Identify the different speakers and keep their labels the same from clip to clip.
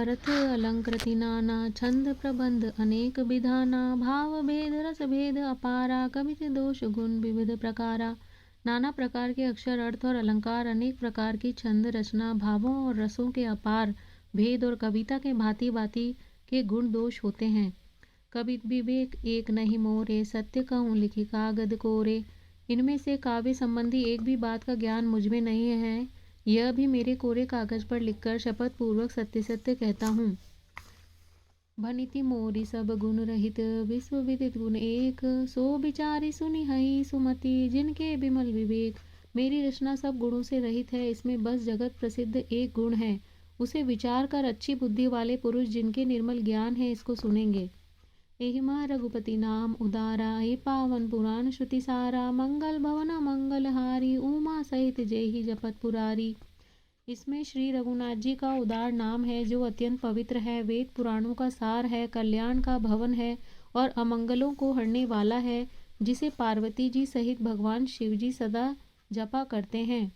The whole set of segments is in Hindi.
Speaker 1: अर्थ अलंकृति नाना, छंद प्रबंध अनेक विधाना, भाव भेद रस भेद अपारा, कवित दोष गुण विविध प्रकारा। नाना प्रकार के अक्षर, अर्थ और अलंकार, अनेक प्रकार की छंद रचना, भावों और रसों के अपार भेद और कविता के भांति भांति के गुण दोष होते हैं। कवि विवेक एक नहीं मोरे, सत्य कहूँ लिखी कागद कोरे। इनमें से काव्य संबंधी एक भी बात का ज्ञान मुझमें नहीं है, यह भी मेरे कोरे कागज पर लिखकर शपथ पूर्वक सत्य सत्य कहता हूँ। भनिति मोरी सब गुण रहित, विश्व विदित गुण एक, सो विचारी सुनि हई सुमति, जिनके विमल विवेक। मेरी रचना सब गुणों से रहित है, इसमें बस जगत प्रसिद्ध एक गुण है, उसे विचार कर अच्छी बुद्धि वाले पुरुष जिनके निर्मल ज्ञान है इसको सुनेंगे। एहिमा रघुपति नाम उदारा, हे पावन पुराण श्रुति सारा, मंगल भवन मंगल हारी, उमा सहित जेहि जपत पुरारी। इसमें श्री रघुनाथ जी का उदार नाम है जो अत्यंत पवित्र है, वेद पुराणों का सार है, कल्याण का भवन है और अमंगलों को हरने वाला है, जिसे पार्वती जी सहित भगवान शिव जी सदा जपा करते हैं।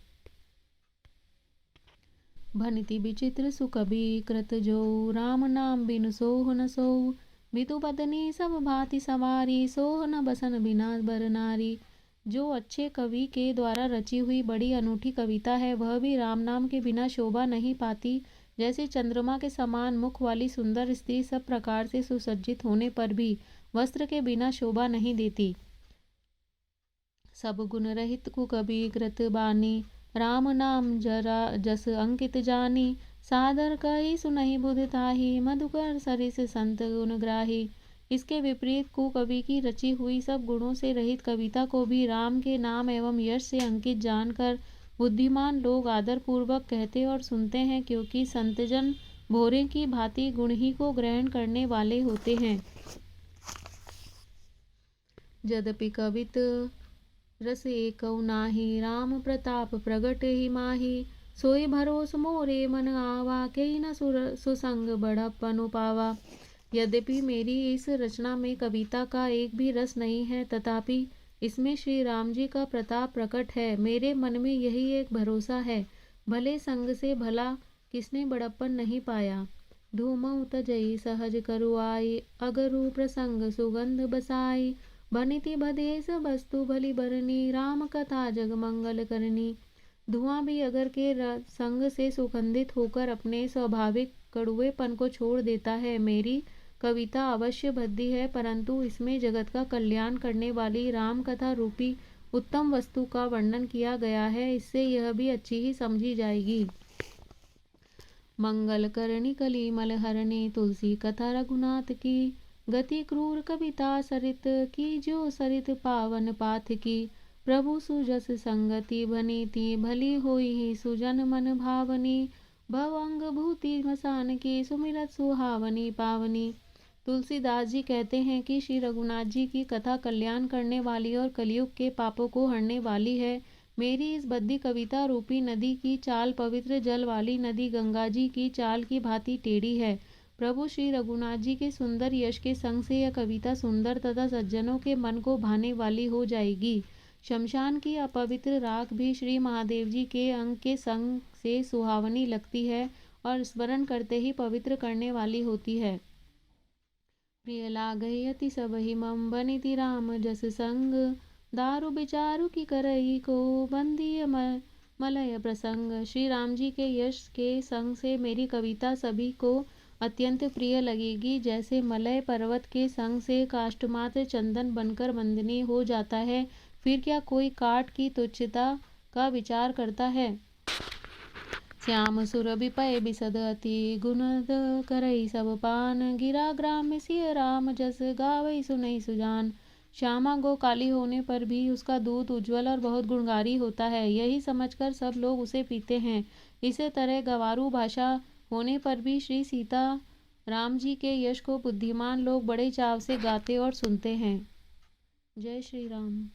Speaker 1: भनिति विचित्र सुकवि कृत जो, राम नाम बिनु सोह न सोऊ, बितु पत्नी सब भांति सवारी, सोह न बसन बिना बर नारी। जो अच्छे कवि के द्वारा रची हुई बड़ी अनूठी कविता है, वह भी राम नाम के बिना शोभा नहीं पाती। जैसे चंद्रमा के समान मुख वाली सुंदर स्त्री सब प्रकार से सुसज्जित होने पर भी वस्त्र के बिना शोभा नहीं देती। सब गुण रहित कुकवि कृत बानी, राम नाम जरा जस अंकित जानी, सादर कही सुनहि बुध ताही, मधुकर सरिस संत गुणग्राही। इसके विपरीत कुकवि की रची हुई सब गुणों से रहित कविता को भी राम के नाम एवं यश से अंकित जानकर बुद्धिमान लोग आदर पूर्वक कहते और सुनते हैं, क्योंकि संतजन भोरे की भांति गुण ही को ग्रहण करने वाले होते हैं। यद्यपि कवित रस एकौ नाहि, राम प्रताप प्रगट ही माही, सोई भरोस मोरे मन आवा, केई न सुसंग बढ़पनु पावा। यद्यपि मेरी इस रचना में कविता का एक भी रस नहीं है, तथापि इसमें श्री राम जी का प्रताप प्रकट है। मेरे मन में यही एक भरोसा है, भले संग से भला किसने बड़प्पन नहीं पाया। धूमऊ तजई सहज करुआई, अगरु प्रसंग सुगंध बसाई, भनिति बदेश वस्तु भली बरनी, राम कथा जग मंगल करनी। धुआं भी अगर के संग से सुगंधित होकर अपने स्वाभाविक कड़ुएपन को छोड़ देता है। मेरी कविता अवश्य भद्दी है, परंतु इसमें जगत का कल्याण करने वाली राम कथा रूपी उत्तम वस्तु का वर्णन किया गया है, इससे यह भी अच्छी ही समझी जाएगी। मंगल करणी कली मल हरणी, तुलसी कथा रघुनाथ की, गति क्रूर कविता सरित की, जो सरित पावन पाथ की। प्रभु सुजस संगति भनीति, भली होई ही सुजन मन भावनी, भवंग भूति मसान की, सुमिरत सुहावनी पावनी। तुलसीदास जी कहते हैं कि श्री रघुनाथ जी की कथा कल्याण करने वाली और कलयुग के पापों को हरने वाली है। मेरी इस बद्दी कविता रूपी नदी की चाल पवित्र जल वाली नदी गंगा जी की चाल की भांति टेढ़ी है। प्रभु श्री रघुनाथ जी के सुंदर यश के संग से यह कविता सुंदर तथा सज्जनों के मन को भाने वाली हो जाएगी। शमशान की अपवित्र राख भी श्री महादेव जी के अंग के संग से सुहावनी लगती है और स्मरण करते ही पवित्र करने वाली होती है। प्रिय लागहि अति सबहि मम, बनिति राम जस संग, दारु विचारु की करई को, बंदिय मलय प्रसंग। श्री राम जी के यश के संग से मेरी कविता सभी को अत्यंत प्रिय लगेगी, जैसे मलय पर्वत के संग से काष्ठमात्र चंदन बनकर वंदनीय हो जाता है। फिर क्या कोई काठ की तुच्छता का विचार करता है। श्याम सुरभि पय बिसद अति, गुणद करई सब पान, गिरा ग्राम सिय राम जस, गावई सुनई सुजान। श्यामा गो काली होने पर भी उसका दूध उज्ज्वल और बहुत गुणकारी होता है, यही समझकर सब लोग उसे पीते हैं। इसी तरह गवारू भाषा होने पर भी श्री सीता राम जी के यश को बुद्धिमान लोग बड़े चाव से गाते और सुनते हैं। जय श्री राम।